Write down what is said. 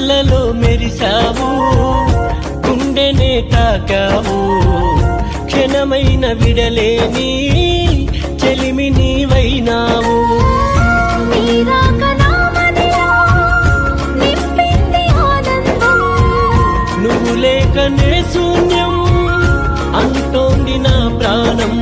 కళ్ళలో మెరిసావు, గుండెనే తాకావు, క్షణమైన విడలేని చెలిమి నీవైనావు. నువ్వు లేకనే శూన్యం అంటోంది నా ప్రాణం.